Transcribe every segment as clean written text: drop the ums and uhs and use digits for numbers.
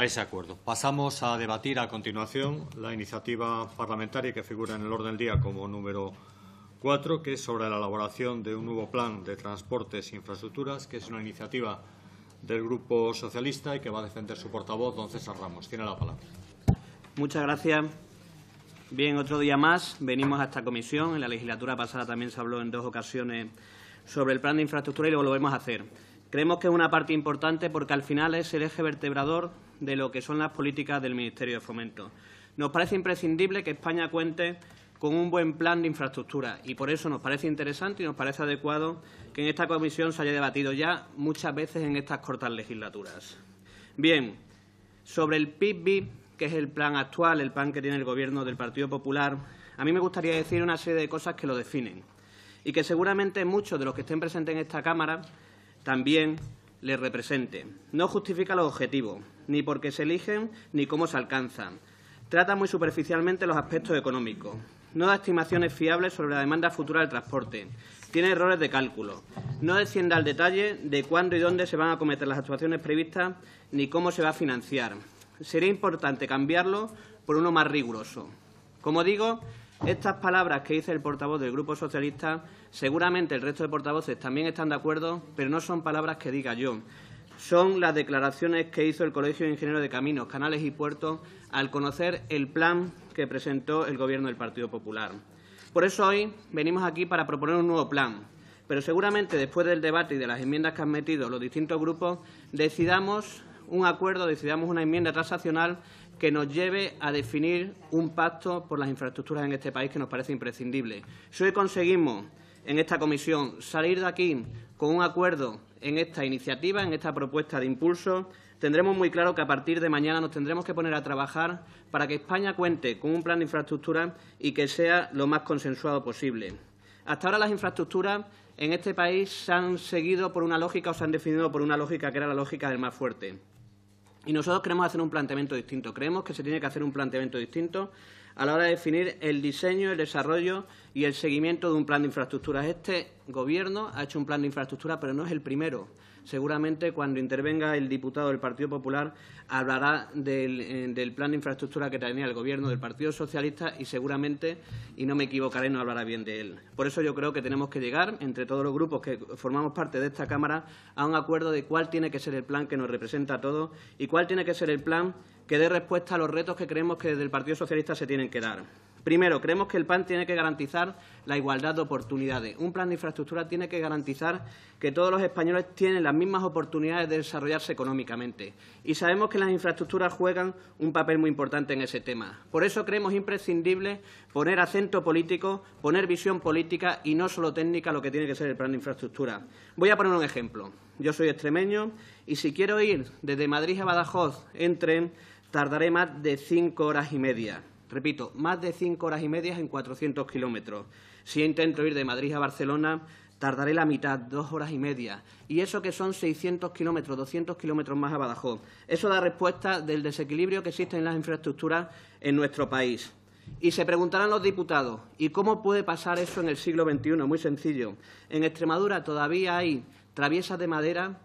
a ese acuerdo. Pasamos a debatir a continuación la iniciativa parlamentaria que figura en el orden del día como número 4, que es sobre la elaboración de un nuevo plan de transportes e infraestructuras, que es una iniciativa del Grupo Socialista y que va a defender su portavoz, don César Ramos. Tiene la palabra. Muchas gracias. Bien, otro día más venimos a esta comisión. En la legislatura pasada también se habló en 2 ocasiones sobre el plan de infraestructura y lo volvemos a hacer. Creemos que es una parte importante porque al final es el eje vertebrador de lo que son las políticas del Ministerio de Fomento. Nos parece imprescindible que España cuente con un buen plan de infraestructura y por eso nos parece interesante y nos parece adecuado que en esta comisión se haya debatido ya muchas veces en estas cortas legislaturas. Bien, sobre el PIB, que es el plan actual, el plan que tiene el Gobierno del Partido Popular, a mí me gustaría decir una serie de cosas que lo definen y que seguramente muchos de los que estén presentes en esta Cámara también les representen. No justifica los objetivos, ni por qué se eligen ni cómo se alcanzan. Trata muy superficialmente los aspectos económicos. No da estimaciones fiables sobre la demanda futura del transporte. Tiene errores de cálculo. No desciende al detalle de cuándo y dónde se van a acometer las actuaciones previstas ni cómo se va a financiar. Sería importante cambiarlo por uno más riguroso. Como digo, estas palabras que dice el portavoz del Grupo Socialista, seguramente el resto de portavoces también están de acuerdo, pero no son palabras que diga yo. Son las declaraciones que hizo el Colegio de Ingenieros de Caminos, Canales y Puertos al conocer el plan que presentó el Gobierno del Partido Popular. Por eso hoy venimos aquí para proponer un nuevo plan, pero seguramente después del debate y de las enmiendas que han metido los distintos grupos, decidamos un acuerdo, decidamos una enmienda transaccional que nos lleve a definir un pacto por las infraestructuras en este país que nos parece imprescindible. Si hoy conseguimos en esta comisión salir de aquí con un acuerdo en esta iniciativa, en esta propuesta de impulso, tendremos muy claro que a partir de mañana nos tendremos que poner a trabajar para que España cuente con un plan de infraestructura y que sea lo más consensuado posible. Hasta ahora las infraestructuras en este país se han seguido por una lógica o se han definido por una lógica que era la lógica del más fuerte. Y nosotros queremos hacer un planteamiento distinto. Creemos que se tiene que hacer un planteamiento distinto a la hora de definir el diseño, el desarrollo y el seguimiento de un plan de infraestructuras. Este Gobierno ha hecho un plan de infraestructuras, pero no es el primero. Seguramente cuando intervenga el diputado del Partido Popular hablará del plan de infraestructura que tenía el Gobierno del Partido Socialista y seguramente, y no me equivocaré, no hablará bien de él. Por eso yo creo que tenemos que llegar, entre todos los grupos que formamos parte de esta Cámara, a un acuerdo de cuál tiene que ser el plan que nos representa a todos y cuál tiene que ser el plan que dé respuesta a los retos que creemos que desde el Partido Socialista se tienen que dar. Primero, creemos que el plan tiene que garantizar la igualdad de oportunidades. Un plan de infraestructura tiene que garantizar que todos los españoles tienen las mismas oportunidades de desarrollarse económicamente. Y sabemos que las infraestructuras juegan un papel muy importante en ese tema. Por eso creemos imprescindible poner acento político, poner visión política y no solo técnica a lo que tiene que ser el plan de infraestructura. Voy a poner un ejemplo. Yo soy extremeño y si quiero ir desde Madrid a Badajoz en tren, tardaré más de 5 horas y media. Repito, más de 5 horas y media en 400 kilómetros. Si intento ir de Madrid a Barcelona, tardaré la mitad, 2 horas y media. Y eso que son 600 kilómetros, 200 kilómetros más a Badajoz. Eso da respuesta del desequilibrio que existe en las infraestructuras en nuestro país. Y se preguntarán los diputados, ¿y cómo puede pasar eso en el siglo XXI? Muy sencillo. En Extremadura todavía hay traviesas de madera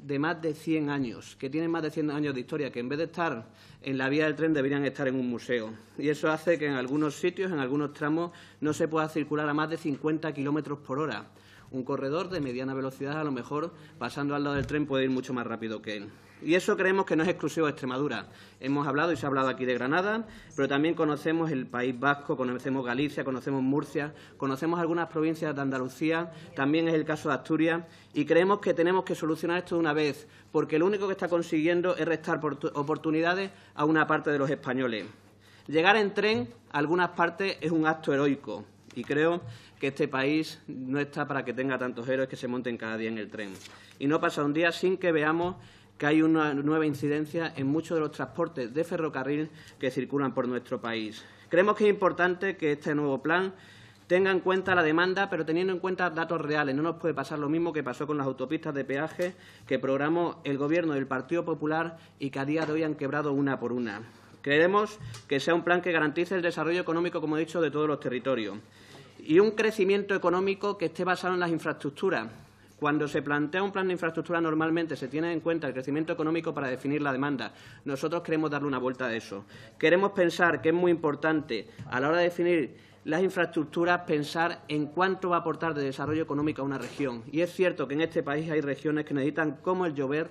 de más de 100 años, que tienen más de 100 años de historia, que en vez de estar en la vía del tren deberían estar en un museo. Y eso hace que en algunos sitios, en algunos tramos, no se pueda circular a más de 50 kilómetros por hora. Un corredor de mediana velocidad, a lo mejor, pasando al lado del tren, puede ir mucho más rápido que él. Y eso creemos que no es exclusivo de Extremadura. Hemos hablado y se ha hablado aquí de Granada, pero también conocemos el País Vasco, conocemos Galicia, conocemos Murcia, conocemos algunas provincias de Andalucía, también es el caso de Asturias, y creemos que tenemos que solucionar esto de una vez, porque lo único que está consiguiendo es restar oportunidades a una parte de los españoles. Llegar en tren a algunas partes es un acto heroico, y creo que este país no está para que tenga tantos héroes que se monten cada día en el tren. Y no pasa un día sin que veamos que hay una nueva incidencia en muchos de los transportes de ferrocarril que circulan por nuestro país. Creemos que es importante que este nuevo plan tenga en cuenta la demanda, pero teniendo en cuenta datos reales. No nos puede pasar lo mismo que pasó con las autopistas de peaje que programó el Gobierno del Partido Popular y que a día de hoy han quebrado una por una. Queremos que sea un plan que garantice el desarrollo económico, como he dicho, de todos los territorios y un crecimiento económico que esté basado en las infraestructuras. Cuando se plantea un plan de infraestructura, normalmente se tiene en cuenta el crecimiento económico para definir la demanda. Nosotros queremos darle una vuelta a eso. Queremos pensar que es muy importante, a la hora de definir las infraestructuras, pensar en cuánto va a aportar de desarrollo económico a una región. Y es cierto que en este país hay regiones que necesitan, como el llover,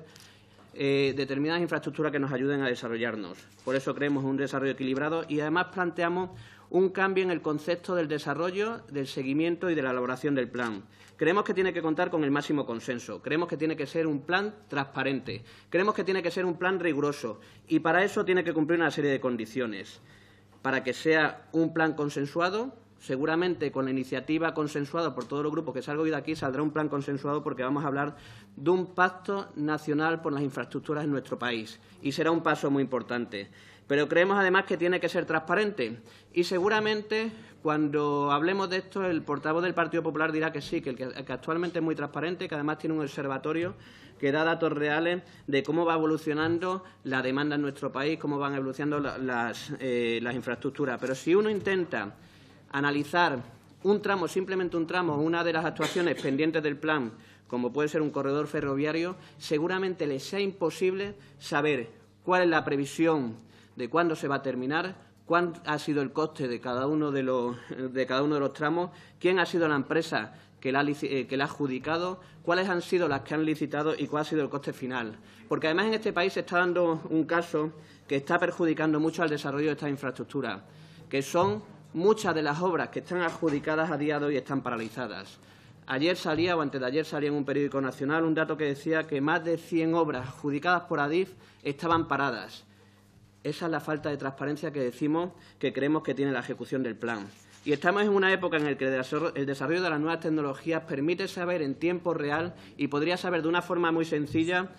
determinadas infraestructuras que nos ayuden a desarrollarnos. Por eso creemos un desarrollo equilibrado y, además, planteamos un cambio en el concepto del desarrollo, del seguimiento y de la elaboración del plan. Creemos que tiene que contar con el máximo consenso. Creemos que tiene que ser un plan transparente. Creemos que tiene que ser un plan riguroso. Y para eso tiene que cumplir una serie de condiciones. Para que sea un plan consensuado, seguramente con la iniciativa consensuada por todos los grupos que salga hoy de aquí, saldrá un plan consensuado, porque vamos a hablar de un pacto nacional por las infraestructuras en nuestro país. Y será un paso muy importante. Pero creemos, además, que tiene que ser transparente. Y seguramente, cuando hablemos de esto, el portavoz del Partido Popular dirá que sí, que actualmente es muy transparente, que además tiene un observatorio que da datos reales de cómo va evolucionando la demanda en nuestro país, cómo van evolucionando las infraestructuras. Pero si uno intenta analizar un tramo, simplemente un tramo, una de las actuaciones pendientes del plan, como puede ser un corredor ferroviario, seguramente le sea imposible saber cuál es la previsión de cuándo se va a terminar, cuál ha sido el coste de cada uno de los tramos, quién ha sido la empresa que la ha adjudicado, cuáles han sido las que han licitado y cuál ha sido el coste final. Porque, además, en este país se está dando un caso que está perjudicando mucho al desarrollo de estas infraestructuras, que son muchas de las obras que están adjudicadas a día de hoy están paralizadas. Ayer salía, o antes de ayer salía en un periódico nacional, un dato que decía que más de 100 obras adjudicadas por Adif estaban paradas. Esa es la falta de transparencia que decimos que creemos que tiene la ejecución del plan. Y estamos en una época en la que el desarrollo de las nuevas tecnologías permite saber en tiempo real y podría saber de una forma muy sencilla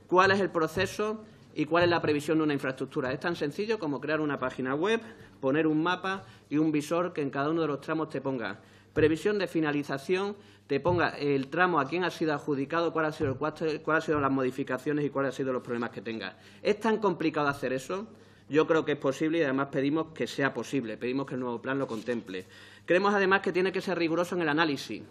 cuál es el proceso y cuál es la previsión de una infraestructura. Es tan sencillo como crear una página web, poner un mapa y un visor que en cada uno de los tramos te ponga previsión de finalización, te ponga el tramo a quién ha sido adjudicado, cuál ha sido el coste, cuáles han sido las modificaciones y cuáles han sido los problemas que tenga. ¿Es tan complicado hacer eso? Yo creo que es posible y, además, pedimos que sea posible, pedimos que el nuevo plan lo contemple. Creemos, además, que tiene que ser riguroso en el análisis.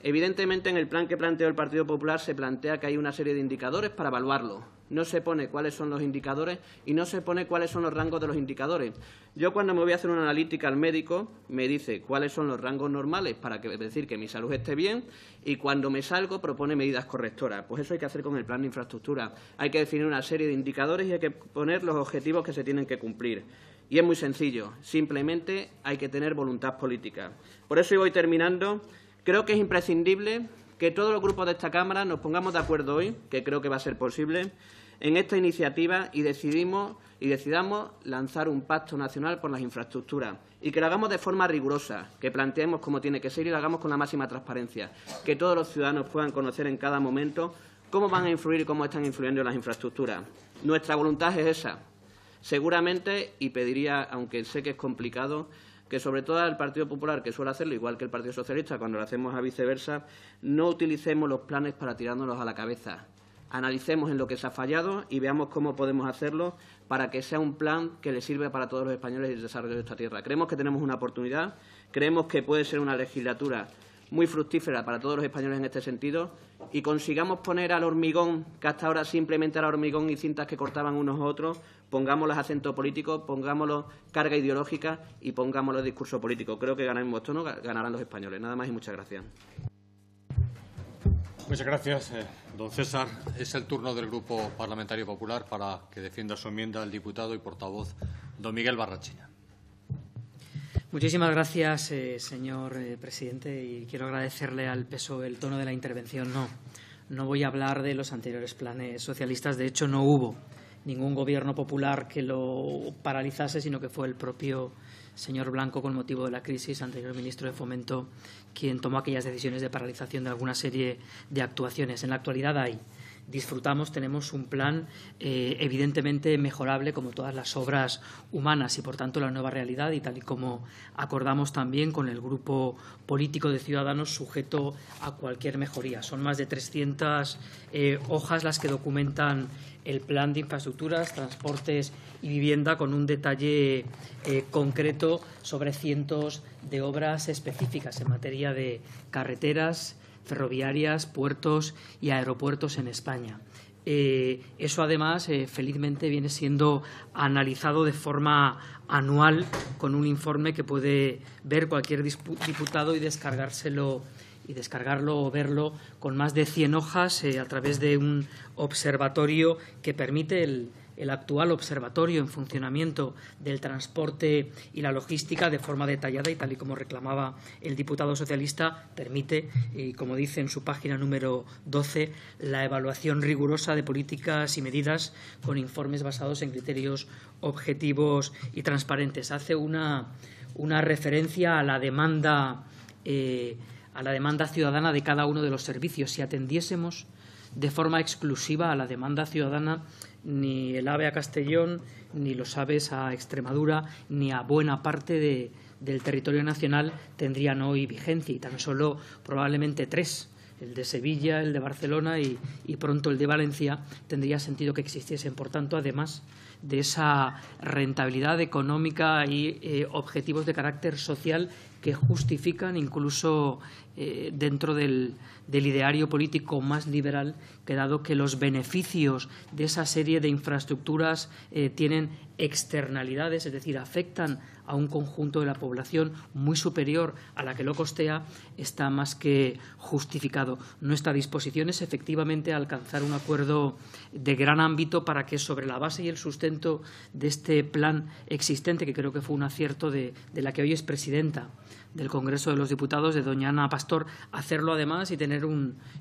Evidentemente, en el plan que planteó el Partido Popular se plantea que hay una serie de indicadores para evaluarlo. No se pone cuáles son los indicadores y no se pone cuáles son los rangos de los indicadores. Yo, cuando me voy a hacer una analítica al médico, me dice cuáles son los rangos normales para decir que mi salud esté bien, y cuando me salgo propone medidas correctoras. Pues eso hay que hacer con el plan de infraestructura. Hay que definir una serie de indicadores y hay que poner los objetivos que se tienen que cumplir. Y es muy sencillo. Simplemente hay que tener voluntad política. Por eso, y voy terminando, creo que es imprescindible que todos los grupos de esta Cámara nos pongamos de acuerdo hoy, que creo que va a ser posible, en esta iniciativa y decidamos lanzar un pacto nacional por las infraestructuras y que lo hagamos de forma rigurosa, que planteemos cómo tiene que ser y lo hagamos con la máxima transparencia, que todos los ciudadanos puedan conocer en cada momento cómo van a influir y cómo están influyendo en las infraestructuras. Nuestra voluntad es esa. Seguramente, y pediría, aunque sé que es complicado, que sobre todo el Partido Popular, que suele hacerlo, igual que el Partido Socialista, cuando lo hacemos a viceversa, no utilicemos los planes para tirárnoslos a la cabeza. Analicemos en lo que se ha fallado y veamos cómo podemos hacerlo para que sea un plan que le sirva para todos los españoles y el desarrollo de esta tierra. Creemos que tenemos una oportunidad, creemos que puede ser una legislatura muy fructífera para todos los españoles en este sentido, y consigamos poner al hormigón, que hasta ahora simplemente era hormigón y cintas que cortaban unos a otros, pongámoslos acento político, pongámoslos carga ideológica y pongámoslos discurso político. Creo que ganaremos tono, ganarán los españoles. Nada más y muchas gracias. Muchas gracias, don César. Es el turno del Grupo Parlamentario Popular para que defienda su enmienda el diputado y portavoz don Miguel Barrachina. Muchísimas gracias, señor presidente, y quiero agradecerle al PSOE el tono de la intervención. No voy a hablar de los anteriores planes socialistas. De hecho, no hubo ningún gobierno popular que lo paralizase, sino que fue el propio señor Blanco, con motivo de la crisis, anterior ministro de Fomento, quien tomó aquellas decisiones de paralización de alguna serie de actuaciones. En la actualidad tenemos un plan evidentemente mejorable, como todas las obras humanas, y por tanto la nueva realidad, y tal y como acordamos también con el grupo político de Ciudadanos, sujeto a cualquier mejoría. Son más de 300 hojas las que documentan el plan de infraestructuras, transportes y vivienda, con un detalle concreto sobre cientos de obras específicas en materia de carreteras, ferroviarias, puertos y aeropuertos en España. Eso, además, felizmente viene siendo analizado de forma anual con un informe que puede ver cualquier diputado y descargarlo o verlo con más de 100 hojas a través de un observatorio que permite el actual observatorio en funcionamiento del transporte y la logística de forma detallada y tal y como reclamaba el diputado socialista, permite, y como dice en su página número 12, la evaluación rigurosa de políticas y medidas con informes basados en criterios objetivos y transparentes. Hace una referencia a la demanda ciudadana de cada uno de los servicios. Si atendiésemos de forma exclusiva a la demanda ciudadana, ni el AVE a Castellón, ni los AVEs a Extremadura, ni a buena parte del territorio nacional tendrían hoy vigencia, y tan solo probablemente 3, el de Sevilla, el de Barcelona y pronto el de Valencia, tendría sentido que existiesen. Por tanto, además de esa rentabilidad económica y objetivos de carácter social que justifican incluso dentro del ideario político más liberal, que dado que los beneficios de esa serie de infraestructuras tienen externalidades, es decir, afectan a un conjunto de la población muy superior a la que lo costea, está más que justificado. Nuestra disposición es efectivamente alcanzar un acuerdo de gran ámbito para que, sobre la base y el sustento de este plan existente, que creo que fue un acierto de la que hoy es presidenta del Congreso de los Diputados, de doña Ana Pastor, hacerlo además y tener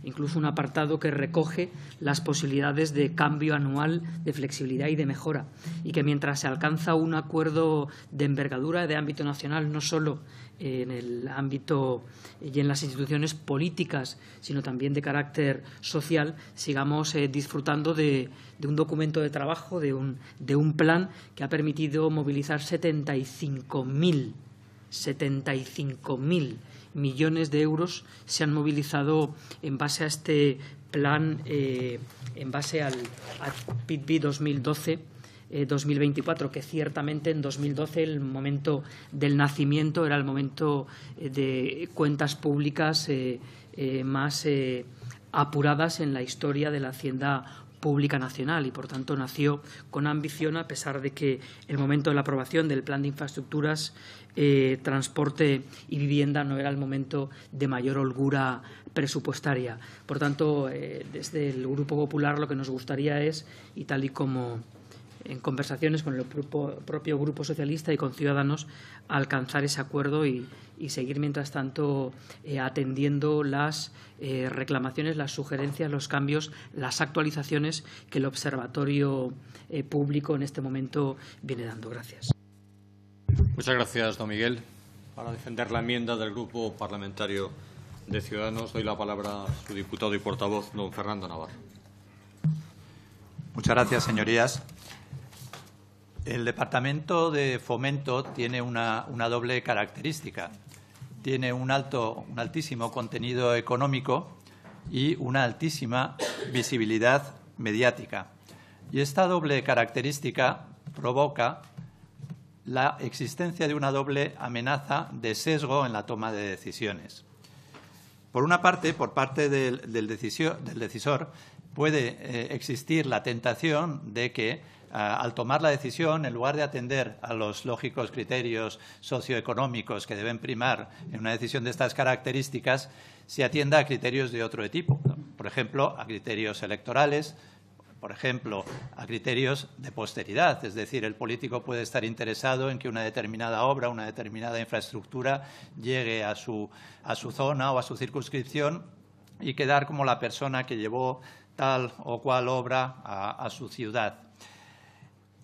incluso un apartado que recoge las posibilidades de cambio anual, de flexibilidad y de mejora, y que mientras se alcanza un acuerdo de envergadura de ámbito nacional, no solo en el ámbito y en las instituciones políticas, sino también de carácter social, sigamos disfrutando de un documento de trabajo, de un plan que ha permitido movilizar 75.000 millones de euros se han movilizado en base a este plan, en base al PIB 2012-2024, que ciertamente en 2012, el momento del nacimiento, era el momento de cuentas públicas más apuradas en la historia de la Hacienda Pública Nacional, y por tanto nació con ambición, a pesar de que el momento de la aprobación del Plan de Infraestructuras, Transporte y Vivienda no era el momento de mayor holgura presupuestaria. Por tanto, desde el Grupo Popular lo que nos gustaría es, y tal y como en conversaciones con el propio Grupo Socialista y con Ciudadanos, alcanzar ese acuerdo y seguir, mientras tanto, atendiendo las reclamaciones, las sugerencias, los cambios, las actualizaciones que el Observatorio Público en este momento viene dando. Gracias. Muchas gracias, don Miguel. Para defender la enmienda del Grupo Parlamentario de Ciudadanos, doy la palabra a su diputado y portavoz, don Fernando Navarro. Muchas gracias, señorías. El Departamento de Fomento tiene una doble característica. Tiene un altísimo contenido económico y una altísima visibilidad mediática. Y esta doble característica provoca la existencia de una doble amenaza de sesgo en la toma de decisiones. Por una parte, por parte del decisor, puede existir la tentación de que, al tomar la decisión, en lugar de atender a los lógicos criterios socioeconómicos que deben primar en una decisión de estas características, se atienda a criterios de otro tipo. Por ejemplo, a criterios electorales, por ejemplo, a criterios de posteridad. Es decir, el político puede estar interesado en que una determinada obra, una determinada infraestructura llegue a su zona o a su circunscripción y quedar como la persona que llevó tal o cual obra a su ciudad.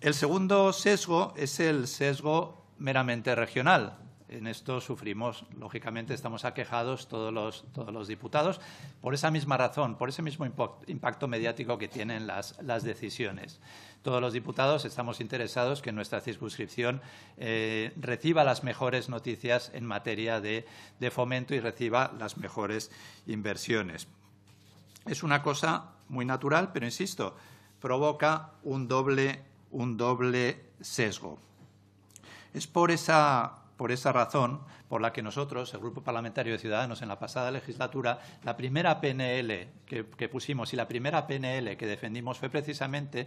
El segundo sesgo es el sesgo meramente regional. En esto sufrimos, lógicamente, estamos aquejados todos los diputados por esa misma razón, por ese mismo impacto mediático que tienen las decisiones. Todos los diputados estamos interesados que nuestra circunscripción reciba las mejores noticias en materia de fomento y reciba las mejores inversiones. Es una cosa muy natural, pero, insisto, provoca un doble sesgo. Es por esa por esa razón por la que nosotros, el Grupo Parlamentario de Ciudadanos, en la pasada legislatura, la primera PNL que pusimos y la primera PNL que defendimos fue precisamente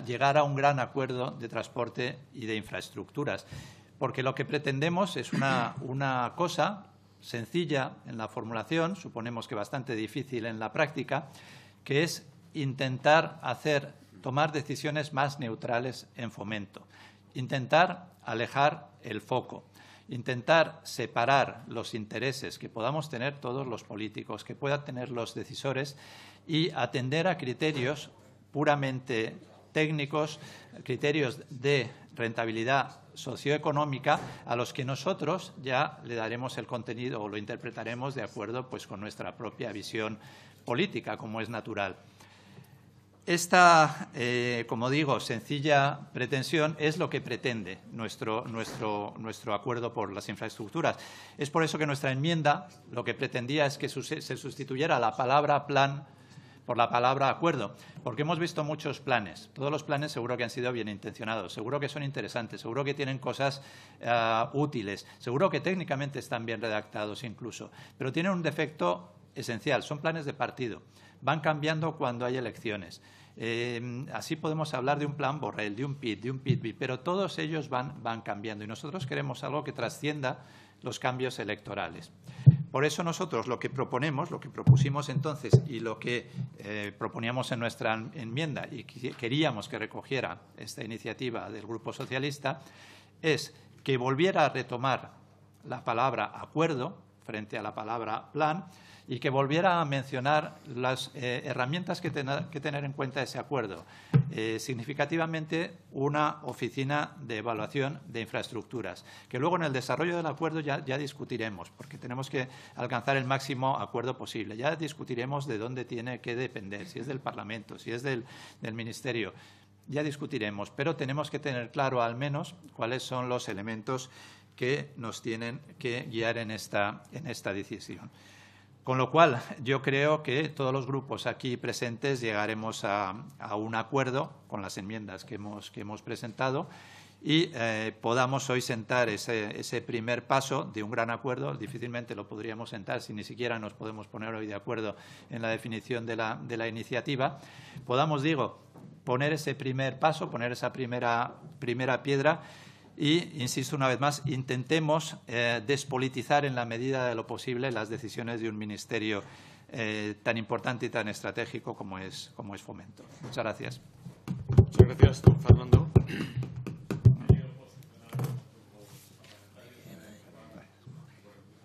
llegar a un gran acuerdo de transporte y de infraestructuras. Porque lo que pretendemos es una cosa sencilla en la formulación, suponemos que bastante difícil en la práctica, que es intentar tomar decisiones más neutrales en Fomento, intentar alejar el foco, intentar separar los intereses que podamos tener todos los políticos, que puedan tener los decisores y atender a criterios puramente técnicos, criterios de rentabilidad socioeconómica a los que nosotros ya le daremos el contenido o lo interpretaremos de acuerdo pues, con nuestra propia visión política, como es natural. Esta, como digo, sencilla pretensión es lo que pretende nuestro acuerdo por las infraestructuras. Es por eso que nuestra enmienda lo que pretendía es que se sustituyera la palabra plan por la palabra acuerdo, porque hemos visto muchos planes. Todos los planes seguro que han sido bien intencionados, seguro que son interesantes, seguro que tienen cosas útiles, seguro que técnicamente están bien redactados incluso, pero tienen un defecto esencial, son planes de partido. Van cambiando cuando hay elecciones. Así podemos hablar de un plan Borrell, de un PIT, de un PIT-B, pero todos ellos van cambiando y nosotros queremos algo que trascienda los cambios electorales. Por eso nosotros lo que proponemos, lo que propusimos entonces y lo que proponíamos en nuestra enmienda y queríamos que recogiera esta iniciativa del Grupo Socialista es que volviera a retomar la palabra acuerdo frente a la palabra plan y que volviera a mencionar las herramientas que tener en cuenta ese acuerdo. Significativamente, una oficina de evaluación de infraestructuras, que luego en el desarrollo del acuerdo ya discutiremos, porque tenemos que alcanzar el máximo acuerdo posible. Ya discutiremos de dónde tiene que depender, si es del Parlamento, si es del Ministerio. Ya discutiremos, pero tenemos que tener claro al menos cuáles son los elementos que nos tienen que guiar en esta decisión. Con lo cual, yo creo que todos los grupos aquí presentes llegaremos a un acuerdo con las enmiendas que hemos presentado y podamos hoy sentar ese primer paso de un gran acuerdo. Difícilmente lo podríamos sentar si ni siquiera nos podemos poner hoy de acuerdo en la definición de la iniciativa. Podamos, poner ese primer paso, poner esa primera piedra. Y, insisto una vez más, intentemos despolitizar en la medida de lo posible las decisiones de un ministerio tan importante y tan estratégico como es Fomento. Muchas gracias. Muchas gracias, don Fernando.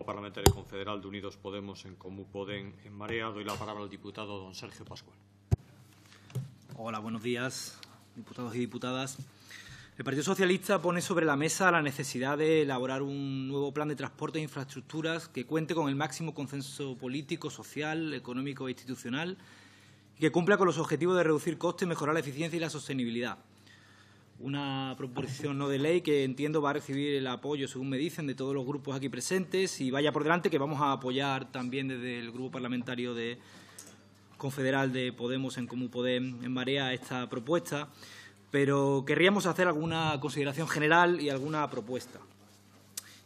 Parlamentario confederal de Unidos Podemos, En Comú Podem, En Marea. Doy la palabra al diputado don Sergio Pascual. Hola, buenos días, diputados y diputadas. El Partido Socialista pone sobre la mesa la necesidad de elaborar un nuevo plan de transporte e infraestructuras que cuente con el máximo consenso político, social, económico e institucional y que cumpla con los objetivos de reducir costes, mejorar la eficiencia y la sostenibilidad. Una proposición no de ley que entiendo va a recibir el apoyo, según me dicen, de todos los grupos aquí presentes y vaya por delante que vamos a apoyar también desde el Grupo Parlamentario de Confederal de Podemos, En Comú Podem, En Marea esta propuesta. Pero querríamos hacer alguna consideración general y alguna propuesta.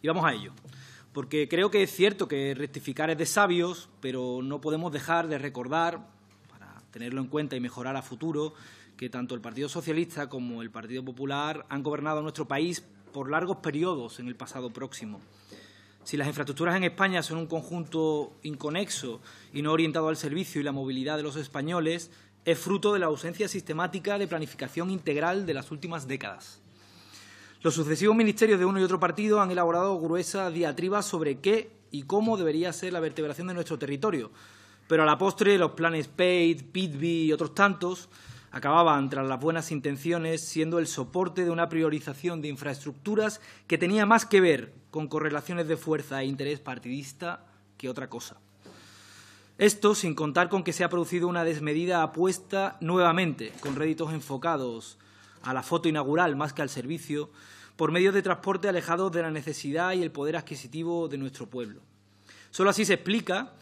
Y vamos a ello, porque creo que es cierto que rectificar es de sabios, pero no podemos dejar de recordar, para tenerlo en cuenta y mejorar a futuro, que tanto el Partido Socialista como el Partido Popular han gobernado nuestro país por largos periodos en el pasado próximo. Si las infraestructuras en España son un conjunto inconexo y no orientado al servicio y la movilidad de los españoles, es fruto de la ausencia sistemática de planificación integral de las últimas décadas. Los sucesivos ministerios de uno y otro partido han elaborado gruesas diatribas sobre qué y cómo debería ser la vertebración de nuestro territorio, pero a la postre los planes PEIT, PIT-B y otros tantos acababan, tras las buenas intenciones, siendo el soporte de una priorización de infraestructuras que tenía más que ver con correlaciones de fuerza e interés partidista que otra cosa. Esto sin contar con que se ha producido una desmedida apuesta nuevamente, con réditos enfocados a la foto inaugural más que al servicio, por medios de transporte alejados de la necesidad y el poder adquisitivo de nuestro pueblo. Solo así se explica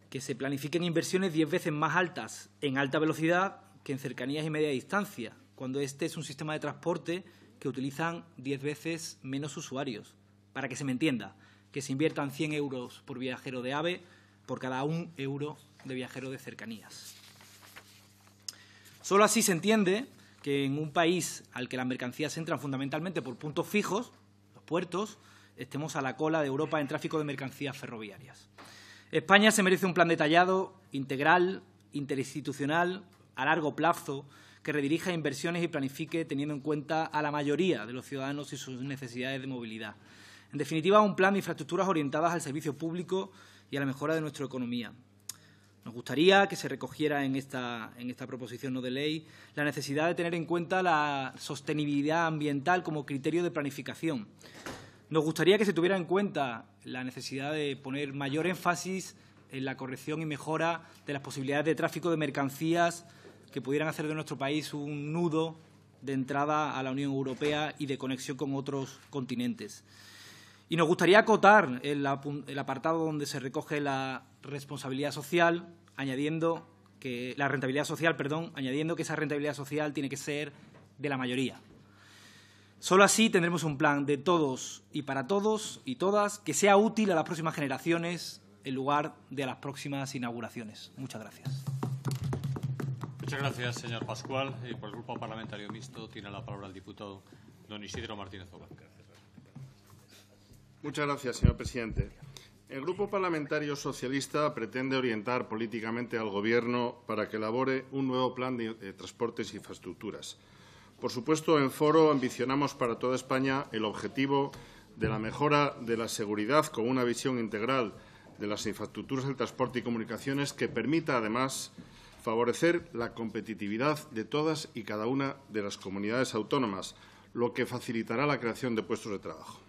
que se planifiquen inversiones 10 veces más altas en alta velocidad que en cercanías y media distancia, cuando este es un sistema de transporte que utilizan 10 veces menos usuarios. Para que se me entienda, que se inviertan 100 euros por viajero de AVE por cada 1 euro de viajero de cercanías. Solo así se entiende que en un país al que las mercancías entran fundamentalmente por puntos fijos, los puertos, estemos a la cola de Europa en tráfico de mercancías ferroviarias. España se merece un plan detallado, integral, interinstitucional, a largo plazo, que redirija inversiones y planifique teniendo en cuenta a la mayoría de los ciudadanos y sus necesidades de movilidad. En definitiva, un plan de infraestructuras orientadas al servicio público y a la mejora de nuestra economía. Nos gustaría que se recogiera en esta proposición no de ley la necesidad de tener en cuenta la sostenibilidad ambiental como criterio de planificación. Nos gustaría que se tuviera en cuenta la necesidad de poner mayor énfasis en la corrección y mejora de las posibilidades de tráfico de mercancías que pudieran hacer de nuestro país un nudo de entrada a la Unión Europea y de conexión con otros continentes. Y nos gustaría acotar el apartado donde se recoge la responsabilidad social, añadiendo que esa rentabilidad social tiene que ser de la mayoría. Solo así tendremos un plan de todos y para todos y todas que sea útil a las próximas generaciones en lugar de a las próximas inauguraciones. Muchas gracias. Muchas gracias, señor Pascual. Y por el Grupo Parlamentario Mixto tiene la palabra el diputado don Isidro Martínez Obal. Muchas gracias, señor presidente. El Grupo Parlamentario Socialista pretende orientar políticamente al Gobierno para que elabore un nuevo plan de transportes e infraestructuras. Por supuesto, en Foro ambicionamos para toda España el objetivo de la mejora de la seguridad con una visión integral de las infraestructuras del transporte y comunicaciones que permita, además, favorecer la competitividad de todas y cada una de las comunidades autónomas, lo que facilitará la creación de puestos de trabajo.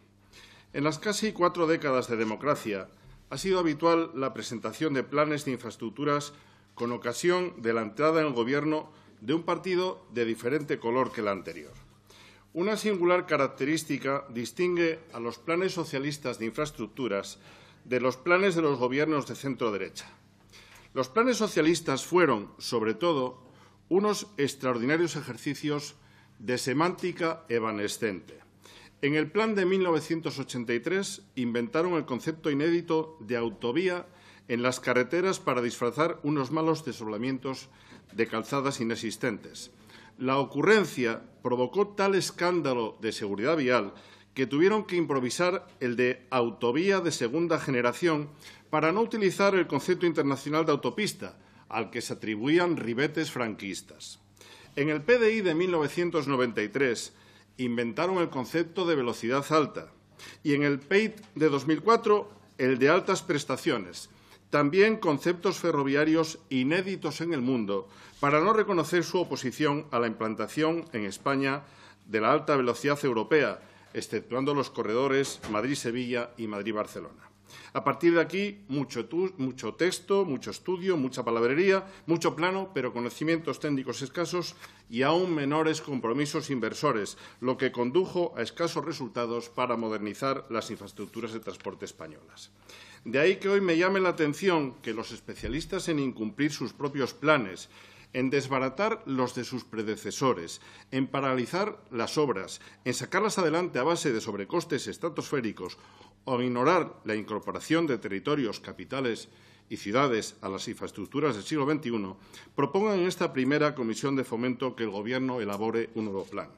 En las casi 4 décadas de democracia ha sido habitual la presentación de planes de infraestructuras con ocasión de la entrada en el Gobierno de un partido de diferente color que el anterior. Una singular característica distingue a los planes socialistas de infraestructuras de los planes de los gobiernos de centro-derecha. Los planes socialistas fueron, sobre todo, unos extraordinarios ejercicios de semántica evanescente. En el plan de 1983 inventaron el concepto inédito de autovía en las carreteras para disfrazar unos malos desdoblamientos de calzadas inexistentes. La ocurrencia provocó tal escándalo de seguridad vial que tuvieron que improvisar el de autovía de segunda generación para no utilizar el concepto internacional de autopista, al que se atribuían ribetes franquistas. En el PDI de 1993 inventaron el concepto de velocidad alta y en el PEIT de 2004 el de altas prestaciones, también conceptos ferroviarios inéditos en el mundo para no reconocer su oposición a la implantación en España de la alta velocidad europea, exceptuando los corredores Madrid-Sevilla y Madrid-Barcelona. A partir de aquí, mucho texto, mucho estudio, mucha palabrería, mucho plano, pero conocimientos técnicos escasos y aún menores compromisos inversores, lo que condujo a escasos resultados para modernizar las infraestructuras de transporte españolas. De ahí que hoy me llame la atención que los especialistas en incumplir sus propios planes, en desbaratar los de sus predecesores, en paralizar las obras, en sacarlas adelante a base de sobrecostes estratosféricos o en ignorar la incorporación de territorios, capitales y ciudades a las infraestructuras del siglo XXI, propongan en esta primera comisión de fomento que el Gobierno elabore un nuevo plan.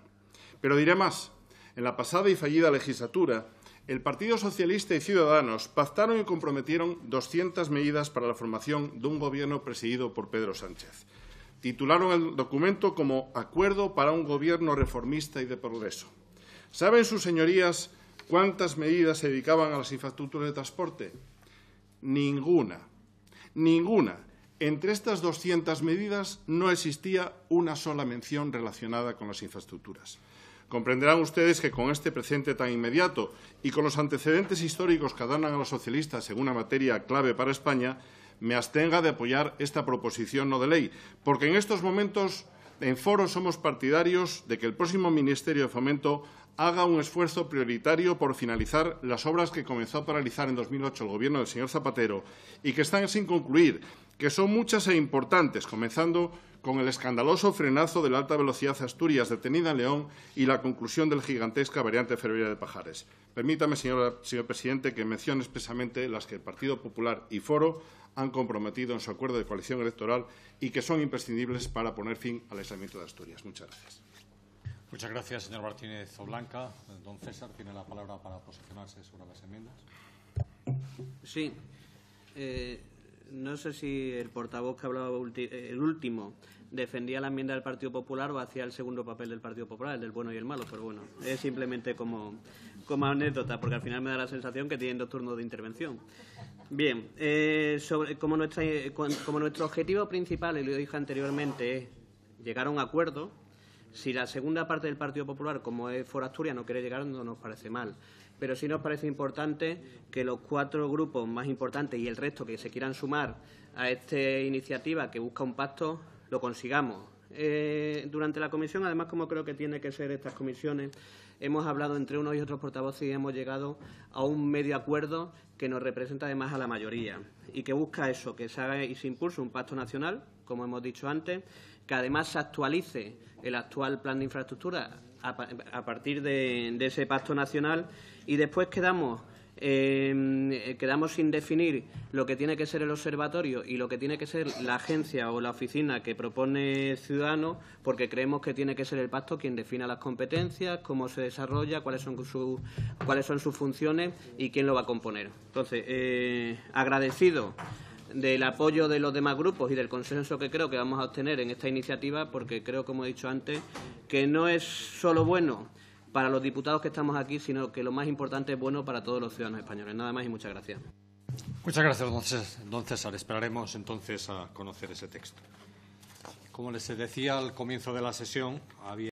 Pero diré más. En la pasada y fallida legislatura, el Partido Socialista y Ciudadanos pactaron y comprometieron 200 medidas para la formación de un Gobierno presidido por Pedro Sánchez. Titularon el documento como Acuerdo para un Gobierno reformista y de progreso. ¿Saben sus señorías cuántas medidas se dedicaban a las infraestructuras de transporte? Ninguna. Ninguna. Entre estas 200 medidas no existía una sola mención relacionada con las infraestructuras. Comprenderán ustedes que con este presente tan inmediato y con los antecedentes históricos que dan a los socialistas en una materia clave para España, me abstenga de apoyar esta proposición no de ley, porque en estos momentos en Foro somos partidarios de que el próximo Ministerio de Fomento haga un esfuerzo prioritario por finalizar las obras que comenzó a paralizar en 2008 el Gobierno del señor Zapatero y que están sin concluir, que son muchas e importantes, comenzando con el escandaloso frenazo de la alta velocidad Asturias detenida en León y la conclusión de la gigantesca variante ferroviaria de Pajares. Permítame, señor presidente, que mencione expresamente las que el Partido Popular y Foro han comprometido en su acuerdo de coalición electoral y que son imprescindibles para poner fin al aislamiento de Asturias. Muchas gracias. Muchas gracias, señor Martínez Oblanca. Don César tiene la palabra para posicionarse sobre las enmiendas. Sí. No sé si el portavoz que hablaba el último defendía la enmienda del Partido Popular o hacía el segundo papel del Partido Popular, el del bueno y el malo, pero bueno, es simplemente como anécdota, porque al final me da la sensación que tienen 2 turnos de intervención. Bien, como nuestro objetivo principal, y lo dije anteriormente, es llegar a un acuerdo. Si la segunda parte del Partido Popular, como es Foro Asturias, no quiere llegar, no nos parece mal. Pero sí nos parece importante que los 4 grupos más importantes y el resto que se quieran sumar a esta iniciativa que busca un pacto, lo consigamos. Durante la comisión, además, como creo que tiene que ser estas comisiones, hemos hablado entre unos y otros portavoces y hemos llegado a un medio acuerdo que nos representa además a la mayoría y que busca eso, que se haga y se impulse un pacto nacional, como hemos dicho antes, que además se actualice el actual plan de infraestructura a partir de ese pacto nacional y después quedamos sin definir lo que tiene que ser el observatorio y lo que tiene que ser la agencia o la oficina que propone Ciudadanos, porque creemos que tiene que ser el pacto quien defina las competencias, cómo se desarrolla, cuáles son sus funciones y quién lo va a componer. Entonces, agradecido del apoyo de los demás grupos y del consenso que creo que vamos a obtener en esta iniciativa, porque creo, como he dicho antes, que no es solo bueno para los diputados que estamos aquí, sino que lo más importante es bueno para todos los ciudadanos españoles. Nada más y muchas gracias. Muchas gracias, don César. Esperaremos entonces a conocer ese texto. Como les decía al comienzo de la sesión, había